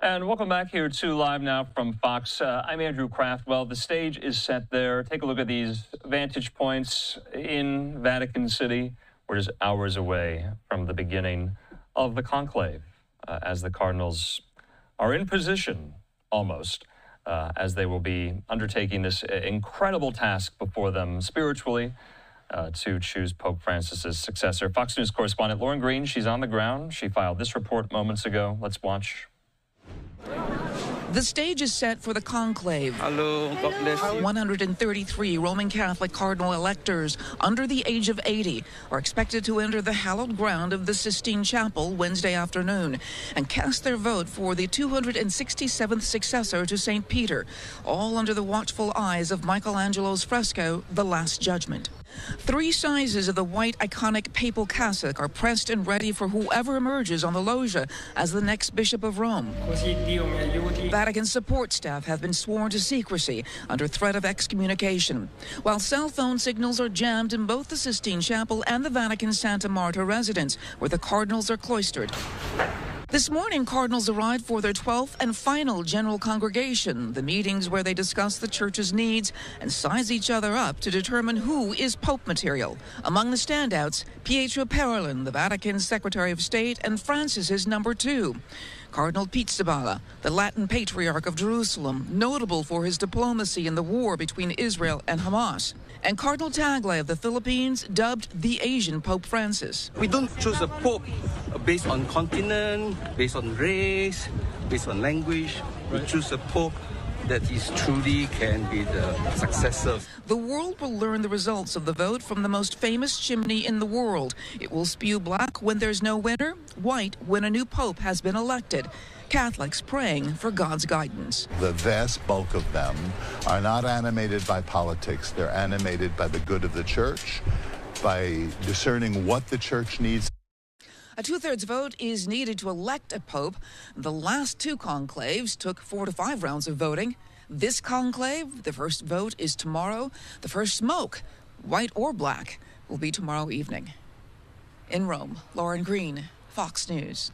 And welcome back here to Live Now from Fox. I'm Andrew Kraft. Well, the stage is set there. Take a look at these vantage points in Vatican City. We're just hours away from the beginning of the conclave as the cardinals are in position, almost, as they will be undertaking this incredible task before them spiritually to choose Pope Francis's successor. Fox News correspondent Lauren Green, she's on the ground. She filed this report moments ago. Let's watch. The stage is set for the conclave. Hello, God bless you. 133 Roman Catholic cardinal electors under the age of 80 are expected to enter the hallowed ground of the Sistine Chapel Wednesday afternoon and cast their vote for the 267th successor to St. Peter, all under the watchful eyes of Michelangelo's fresco, The Last Judgment. 3 sizes of the white iconic papal cassock are pressed and ready for whoever emerges on the loggia as the next Bishop of Rome. Vatican support staff have been sworn to secrecy under threat of excommunication, while cell phone signals are jammed in both the Sistine Chapel and the Vatican Santa Marta residence, where the cardinals are cloistered. This morning, cardinals arrived for their 12th and final general congregation, the meetings where they discuss the church's needs and size each other up to determine who is pope material. Among the standouts, Pietro Parolin, the Vatican's Secretary of State, and Francis's number 2. Cardinal Pizzaballa, the Latin Patriarch of Jerusalem, notable for his diplomacy in the war between Israel and Hamas. And Cardinal Tagle of the Philippines, dubbed the Asian Pope Francis. We don't choose a pope based on continent, based on race, based on language. We choose a pope that is truly can be the successor. The world will learn the results of the vote from the most famous chimney in the world. It will spew black when there's no winner, white when a new pope has been elected. Catholics praying for God's guidance. The vast bulk of them are not animated by politics. They're animated by the good of the church, by discerning what the church needs. A 2/3 vote is needed to elect a pope. The last 2 conclaves took 4 to 5 rounds of voting. This conclave, the first vote is tomorrow. The first smoke, white or black, will be tomorrow evening. In Rome, Lauren Green, Fox News.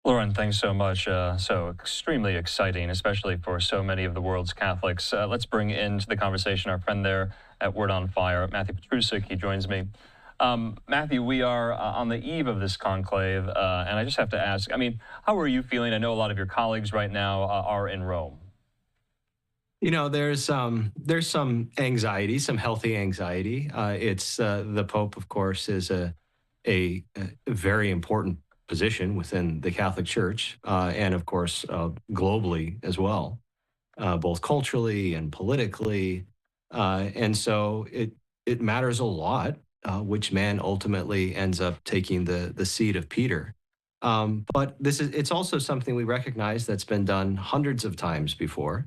Lauren, thanks so much. So extremely exciting, especially for so many of the world's Catholics. Let's bring into the conversation our friend there at Word on Fire, Matthew Petrusek. He joins me. Matthew, we are on the eve of this conclave, and I just have to ask, I mean, how are you feeling? I know a lot of your colleagues right now are in Rome. You know, there's some anxiety, some healthy anxiety. It's the Pope, of course, is a very important position within the Catholic Church, and of course globally as well, both culturally and politically, and so it matters a lot which man ultimately ends up taking the seat of Peter. But it's also something we recognize that's been done hundreds of times before,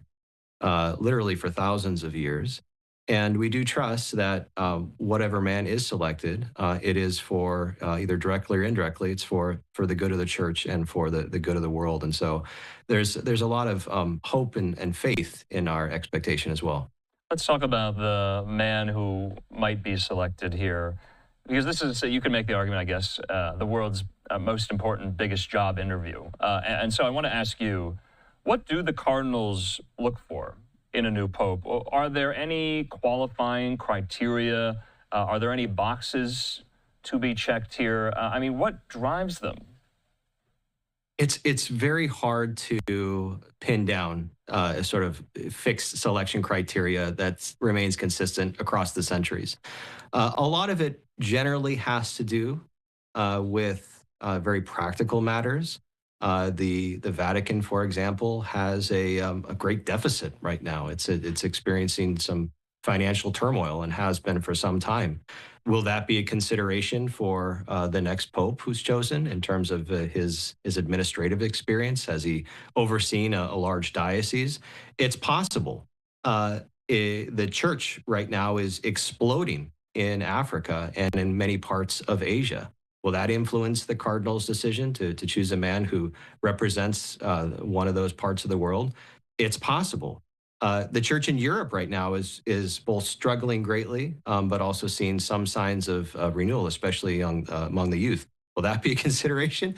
literally for thousands of years. And we do trust that whatever man is selected, it is for either directly or indirectly, it's for the good of the church and for the good of the world. And so there's a lot of hope and faith in our expectation as well. Let's talk about the man who might be selected here, because this is, you can make the argument, I guess, the world's most important, biggest job interview. And so I want to ask you, what do the cardinals look for in a new pope? Are there any qualifying criteria? Are there any boxes to be checked here? I mean, what drives them? It's very hard to pin down a sort of fixed selection criteria that remains consistent across the centuries. A lot of it generally has to do with very practical matters. The Vatican, for example, has a great deficit right now. It's experiencing some financial turmoil and has been for some time. Will that be a consideration for the next pope who's chosen in terms of his administrative experience? Has he overseen a large diocese? It's possible. The church right now is exploding in Africa and in many parts of Asia. Will that influence the cardinal's decision to choose a man who represents one of those parts of the world? It's possible. The church in Europe right now is both struggling greatly, but also seeing some signs of renewal, especially among the youth. Will that be a consideration?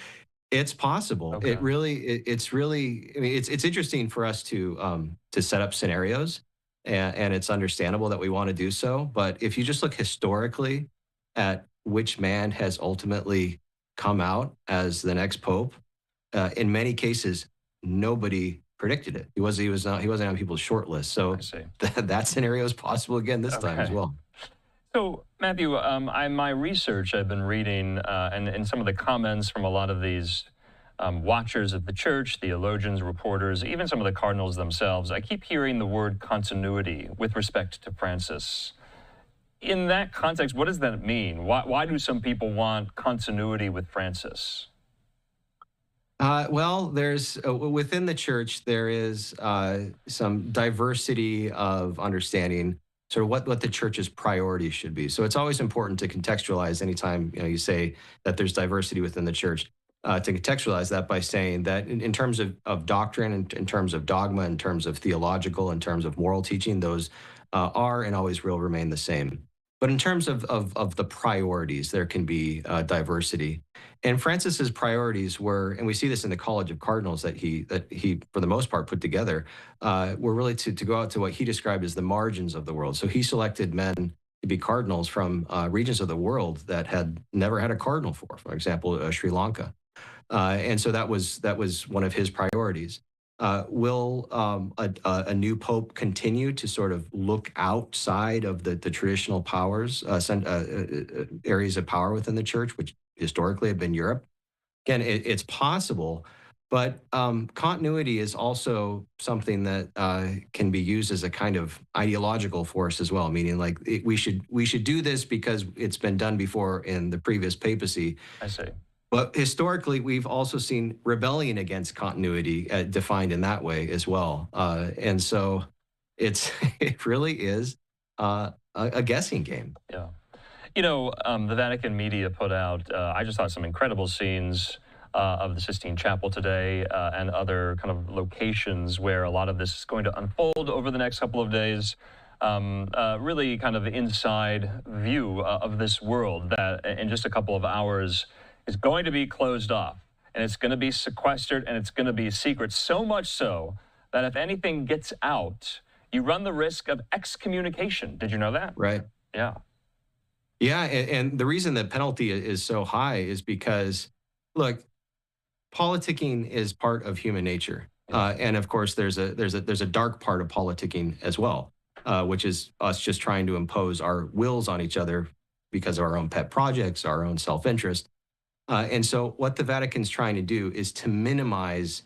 It's possible. Okay. It's really, I mean, it's interesting for us to set up scenarios, and it's understandable that we want to do so. But if you just look historically at which man has ultimately come out as the next pope, in many cases, nobody predicted it. He wasn't on people's short list. So I see. that scenario is possible again this time as Okay. well. So, Matthew, my research I've been reading and some of the comments from a lot of these watchers of the church, theologians, reporters, even some of the cardinals themselves, I keep hearing the word continuity with respect to Francis. In that context, what does that mean? Why do some people want continuity with Francis? Well, there's within the church, there is some diversity of understanding sort of what the church's priorities should be. So it's always important to contextualize anytime you say that there's diversity within the church, to contextualize that by saying that in terms of doctrine, in terms of dogma, in terms of theological, in terms of moral teaching, those are and always will remain the same. But in terms of the priorities, there can be diversity. And Francis's priorities were, and we see this in the College of Cardinals that he for the most part put together, were really to go out to what he described as the margins of the world. So he selected men to be cardinals from regions of the world that had never had a cardinal for example, Sri Lanka. And so that was one of his priorities. Will a new pope continue to sort of look outside of the traditional powers, areas of power within the church, which historically have been Europe? Again, it's possible, but continuity is also something that can be used as a kind of ideological force as well, meaning like we should do this because it's been done before in the previous papacy. I see. But historically, we've also seen rebellion against continuity defined in that way as well. And so it really is a guessing game. Yeah. The Vatican media put out, I just thought, some incredible scenes of the Sistine Chapel today and other kind of locations where a lot of this is going to unfold over the next couple of days. Really kind of inside view of this world that in just a couple of hours is going to be closed off, and it's going to be sequestered, and it's going to be secret, so much so that if anything gets out, you run the risk of excommunication. Did you know that? Right. Yeah. Yeah, and the reason the penalty is so high is because, look, politicking is part of human nature, and of course there's a dark part of politicking as well, which is us just trying to impose our wills on each other because of our own pet projects, our own self-interest. And so what the Vatican's trying to do is to minimize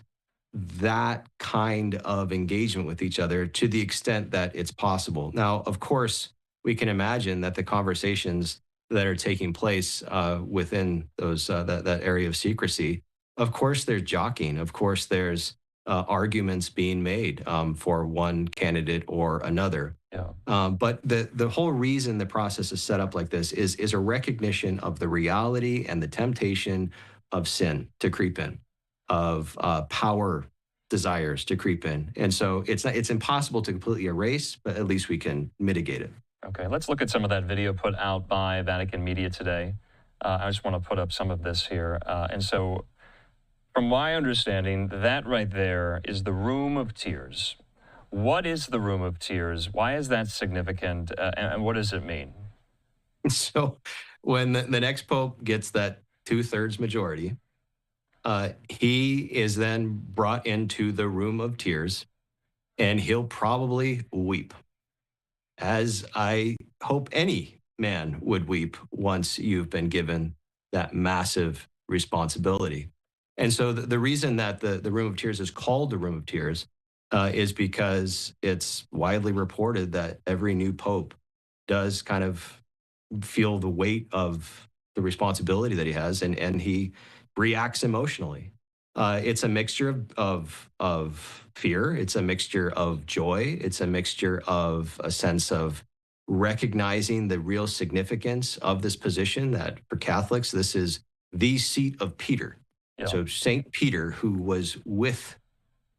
that kind of engagement with each other to the extent that it's possible. Now, of course, we can imagine that the conversations that are taking place within those that area of secrecy, of course, there's jockeying. Of course, there's arguments being made for one candidate or another. Yeah. But the whole reason the process is set up like this is a recognition of the reality and the temptation of sin to creep in, of power desires to creep in. And so it's impossible to completely erase, but at least we can mitigate it. Okay, let's look at some of that video put out by Vatican media today. I just want to put up some of this here. And so, from my understanding, that right there is the Room of Tears. What is the Room of Tears? Why is that significant? And what does it mean? So when the next pope gets that 2/3 majority, he is then brought into the Room of Tears, and he'll probably weep, as I hope any man would weep once you've been given that massive responsibility. And so the reason that the Room of Tears is called the Room of Tears is because it's widely reported that every new pope does kind of feel the weight of the responsibility that he has, and he reacts emotionally. It's a mixture of fear. It's a mixture of joy. It's a mixture of a sense of recognizing the real significance of this position, that for Catholics, this is the seat of Peter. Yeah. So St. Peter, who was with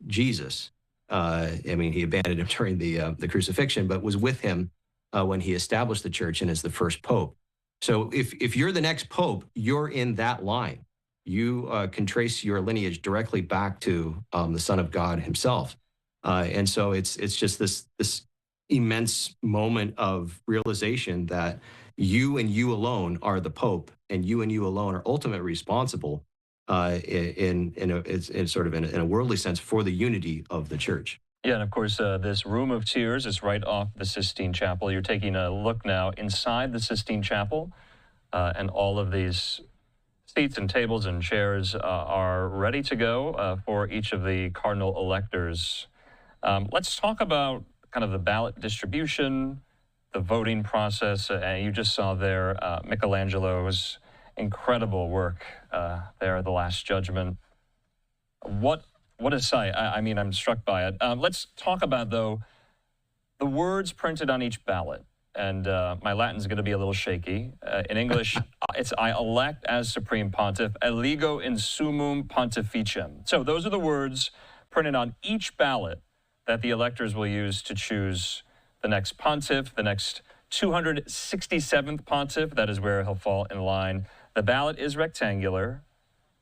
Jesus, he abandoned him during the crucifixion, but was with him when he established the church and is the first pope. So if you're the next pope, you're in that line. you can trace your lineage directly back to the Son of God himself. And so it's just this immense moment of realization that you and you alone are the Pope, and you alone are ultimately responsible in a worldly sense for the unity of the church. Yeah, and of course, this Room of Tears is right off the Sistine Chapel. You're taking a look now inside the Sistine Chapel, and all of these seats and tables and chairs are ready to go for each of the cardinal electors. Let's talk about kind of the ballot distribution, the voting process. You just saw there Michelangelo's incredible work there, The Last Judgment. What a sight. I mean, I'm struck by it. Let's talk about, though, the words printed on each ballot. And my Latin's going to be a little shaky. In English, it's I elect as Supreme Pontiff, eligo in summum pontificem. So those are the words printed on each ballot that the electors will use to choose the next pontiff, the next 267th pontiff. That is where he'll fall in line. The ballot is rectangular,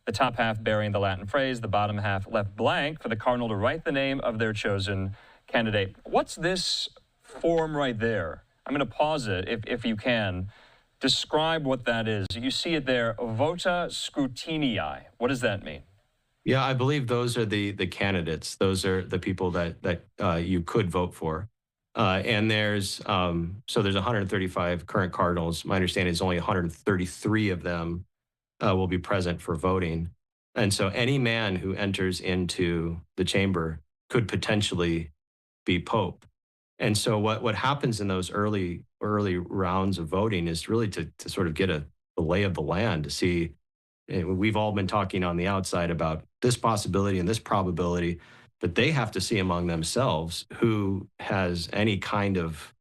the top half bearing the Latin phrase, the bottom half left blank for the cardinal to write the name of their chosen candidate. What's this form right there? I'm going to pause it if you can. Describe what that is. You see it there, vota scrutinii. What does that mean? Yeah, I believe those are the candidates. Those are the people that you could vote for. And there's 135 current cardinals. My understanding is only 133 of them will be present for voting. And so any man who enters into the chamber could potentially be pope. And so what happens in those early rounds of voting is really to sort of get the lay of the land, to see. We've all been talking on the outside about this possibility and this probability, but they have to see among themselves who has any kind of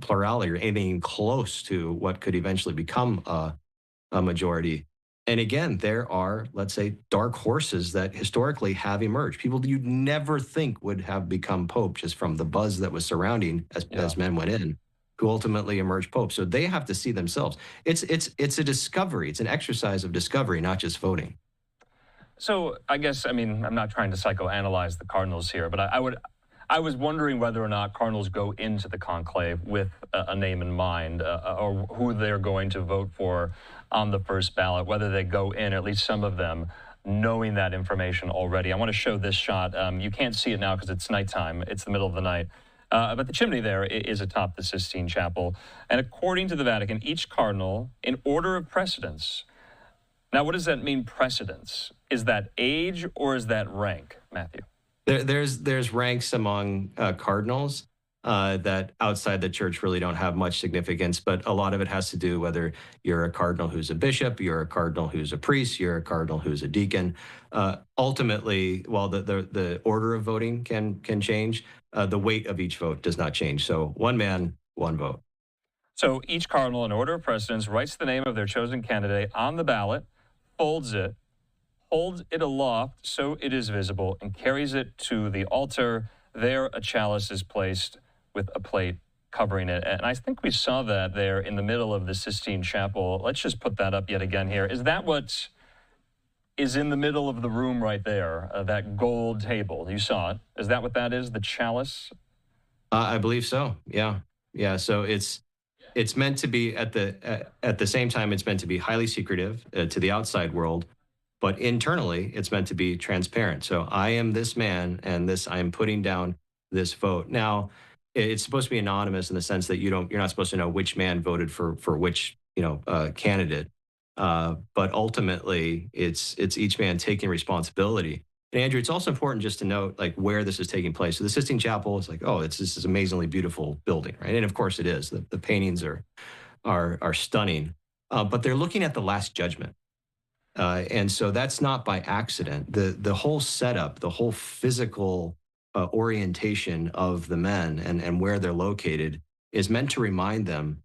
plurality or anything close to what could eventually become a majority. And again, there are, let's say, dark horses that historically have emerged. People you'd never think would have become pope just from the buzz that was surrounding as men went in, who ultimately emerged pope. So they have to see themselves. It's a discovery. It's an exercise of discovery, not just voting. So I guess, I mean, I'm not trying to psychoanalyze the cardinals here, but I was wondering whether or not cardinals go into the conclave with a name in mind, or who they're going to vote for on the first ballot, whether they go in, or at least some of them, knowing that information already. I want to show this shot. You can't see it now because it's nighttime. It's the middle of the night. But the chimney there is atop the Sistine Chapel. And according to the Vatican, each cardinal, in order of precedence. Now, what does that mean, precedence? Is that age or is that rank, Matthew? There's ranks among cardinals that outside the church really don't have much significance, but a lot of it has to do whether you're a cardinal who's a bishop, you're a cardinal who's a priest, you're a cardinal who's a deacon. Ultimately, while the order of voting can change, the weight of each vote does not change. So one man, one vote. So each cardinal, in order of precedence, writes the name of their chosen candidate on the ballot, folds it, holds it aloft so it is visible, and carries it to the altar. There, a chalice is placed with a plate covering it. And I think we saw that there in the middle of the Sistine Chapel. Let's just put that up yet again here. Is that what is in the middle of the room right there, that gold table? You saw it. Is that what that is, the chalice? I believe so, yeah. Yeah, so it's meant to be, at the same time, it's meant to be highly secretive to the outside world, but internally, it's meant to be transparent. So I am this man, and I am putting down this vote. Now, it's supposed to be anonymous in the sense that you're not supposed to know which man voted for which candidate. But ultimately, it's each man taking responsibility. And Andrew, it's also important just to note where this is taking place. So the Sistine Chapel is this is amazingly beautiful building, right? And of course it is. The paintings are stunning, but they're looking at the Last Judgment. And so that's not by accident. The whole setup, the whole physical orientation of the men and where they're located is meant to remind them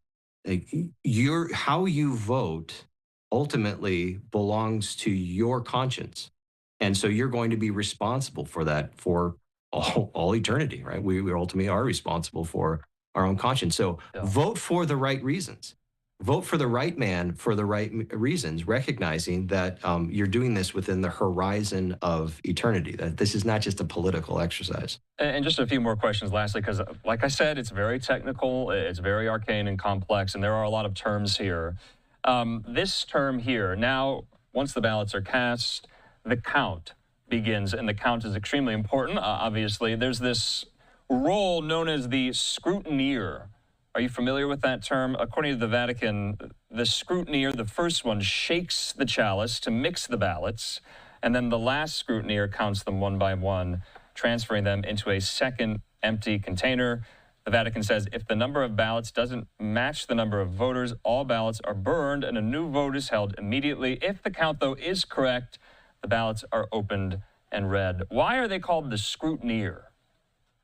how you vote ultimately belongs to your conscience. And so you're going to be responsible for that for all eternity, right? We ultimately are responsible for our own conscience. So vote for the right reasons. vote for the right man for the right reasons, recognizing that you're doing this within the horizon of eternity, that this is not just a political exercise. And just a few more questions lastly, because like I said, it's very technical, it's very arcane and complex, and there are a lot of terms here. This term here, now, once the ballots are cast, the count begins, and the count is extremely important, obviously. There's this role known as the scrutineer. Are you familiar with that term? According to the Vatican, the scrutineer, the first one, shakes the chalice to mix the ballots, and then the last scrutineer counts them one by one, transferring them into a second empty container. The Vatican says if the number of ballots doesn't match the number of voters, all ballots are burned and a new vote is held immediately. If the count, though, is correct, the ballots are opened and read. Why are they called the scrutineer?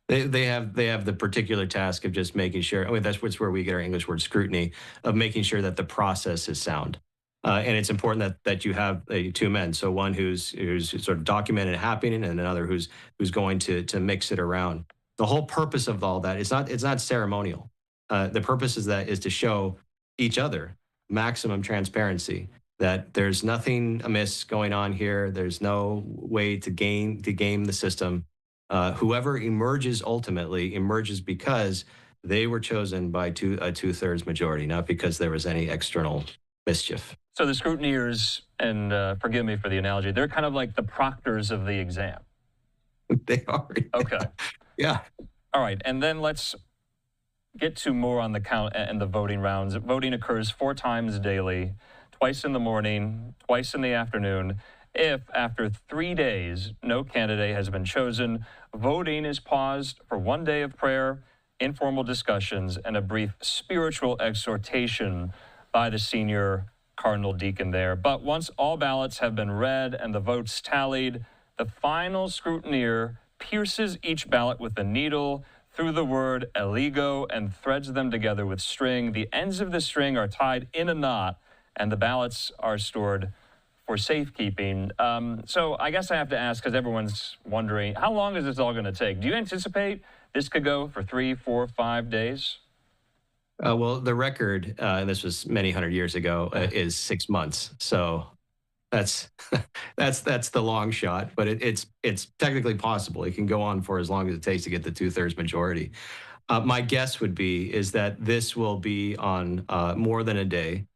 They have the particular task of just making sure. I mean, that's where we get our English word scrutiny, of making sure that the process is sound. And it's important that you have two men. So one who's sort of documenting it happening, and another who's going to mix it around. The whole purpose of all that, it's not ceremonial. The purpose is to show each other maximum transparency, that there's nothing amiss going on here. There's no way to game the system. Whoever emerges ultimately emerges because they were chosen by a two-thirds majority, not because there was any external mischief. So the scrutineers, and forgive me for the analogy, they're kind of like the proctors of the exam. They are. Okay. Yeah. All right, and then let's get to more on the count and the voting rounds. Voting occurs 4 times daily, twice in the morning, twice in the afternoon. If, after 3 days, no candidate has been chosen, voting is paused for 1 day of prayer, informal discussions, and a brief spiritual exhortation by the senior cardinal deacon there. But once all ballots have been read and the votes tallied, the final scrutineer pierces each ballot with a needle through the word eligo and threads them together with string. The ends of the string are tied in a knot, and the ballots are stored for safekeeping. So I guess I have to ask, because everyone's wondering, how long is this all going to take? Do you anticipate this could go for 3, 4, 5 days? Well, the record, and this was many hundred years ago, is 6 months. So that's the long shot, but it's technically possible. It can go on for as long as it takes to get the 2/3 majority. My guess is that this will be on more than a day.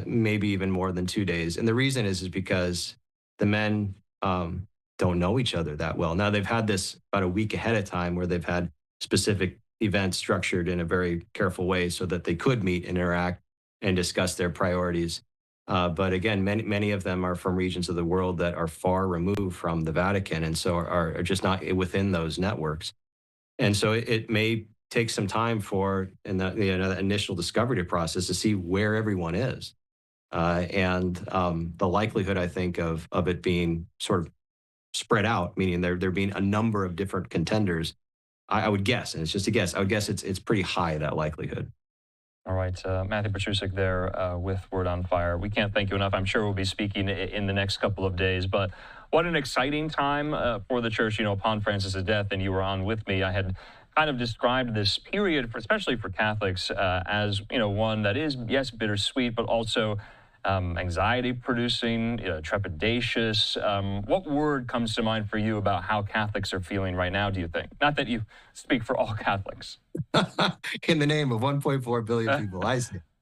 Maybe even more than 2 days. And the reason is because the men don't know each other that well. Now, they've had this about a week ahead of time where they've had specific events structured in a very careful way so that they could meet and interact and discuss their priorities. But again, many of them are from regions of the world that are far removed from the Vatican, and so are just not within those networks. And so it may take some time for the initial discovery process to see where everyone is. And the likelihood, I think, of it being sort of spread out, meaning there being a number of different contenders, I would guess, and it's just a guess, I would guess it's pretty high, that likelihood. All right, Matthew Petrusek there with Word on Fire. We can't thank you enough. I'm sure we'll be speaking in the next couple of days, but what an exciting time for the church. You know, upon Francis's death, and you were on with me, I had kind of described this period, especially for Catholics, as, you know, one that is, yes, bittersweet, but also anxiety-producing, trepidatious. What word comes to mind for you about how Catholics are feeling right now, do you think? Not that you speak for all Catholics. In the name of 1.4 billion people,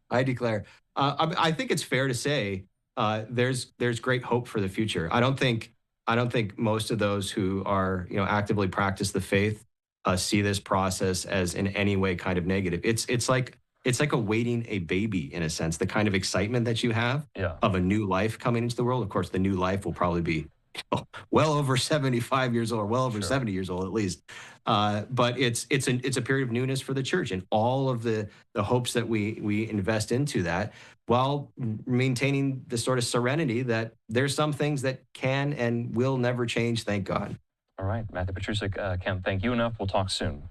I declare. I think it's fair to say there's great hope for the future. I don't think most of those who are, actively practice the faith see this process as in any way kind of negative. It's like awaiting a baby, in a sense, the kind of excitement that you have of a new life coming into the world. Of course, the new life will probably be well over 75 years old, or well over 70 years old at least. But it's a period of newness for the church, and all of the hopes that we invest into that, while maintaining the sort of serenity that there's some things that can and will never change, thank God. All right, Matthew Petrusek, can't thank you enough. We'll talk soon.